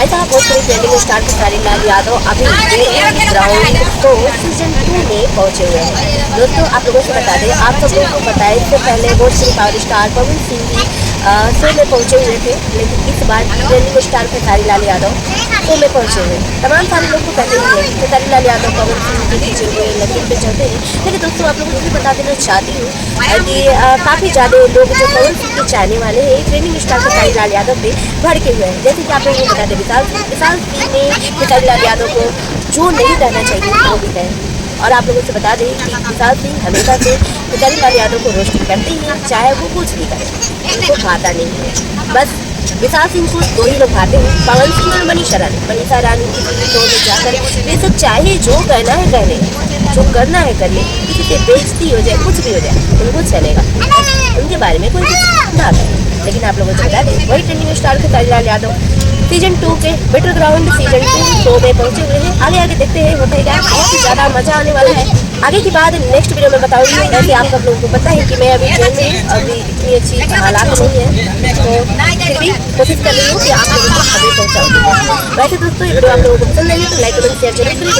भाई साहब Bhojpuri trending star Khesari Lal Yadav अभी ग्राउंड तो सीजन 2 में पहुंचे हुए हैं। दोस्तों आप लोगों से बता दें, आप सब लोगों को पता है इससे पहले भोजपुरी पावर स्टार पवन सिंह भी शो में पहुंचे हुए थे, लेकिन इस बार trending star Khesari Lal Yadav show में पहुंचे हुए। तमाम सारे लोग को कहते हैं खेसारी लाल यादव पवन सिंह के पीछे हुए लकीर पे चलते हैं, लेकिन दोस्तों आप लोगों को भी बता देना चाहती हूँ कि काफ़ी ज़्यादा लोग जो पवन सिंह के चाहने वाले हैं ट्रेंडिंग स्टार खेसारी लाल यादव पे भड़के हुए हैं। जैसे कि आप लोगों को बता दें विशाल सिंह ने खेसारी लाल यादव को जो नहीं कहना चाहिए वो भी कहे। और आप लोगों से बता दें कि विशाल सिंह हमेशा से खेसारी लाल यादव को रोस्टिंग करते हैं, चाहे वो कुछ भी करे, उनको खाता नहीं है। बस विशाल सिंह को दो ही लोग खाते हैं, पवन सिंह और मनीषा रानी की शो में जाकर वे सब चाहे जो कहना है कहने, जो करना है करिए, किसी से बेइज्जती हो जाए कुछ भी हो जाए उनको चलेगा, उनके बारे में कोई कुछ ना करे। लेकिन आप लोगों को बता दें वही trending star Khesari Lal Yadav season 2 के बैटल ग्राउंड सीजन 2 शो में पहुंचे हुए हैं। आगे देखते हैं होता है क्या, बहुत ही ज़्यादा मजा आने वाला है। आगे की बात नेक्स्ट वीडियो में बताऊंगी। वैसे आप सब लोगों को पता है कि मैं अभी जेल में अभी इतनी अच्छी हालात नहीं है, तो फिर भी कोशिश कर रही हूँ कि आप लोगों को अभी पहुँचाऊँगी। वैसे दोस्तों ये वीडियो आप लोगों को पसंद आई तो लाइक कमेंट शेयर जरूर करें।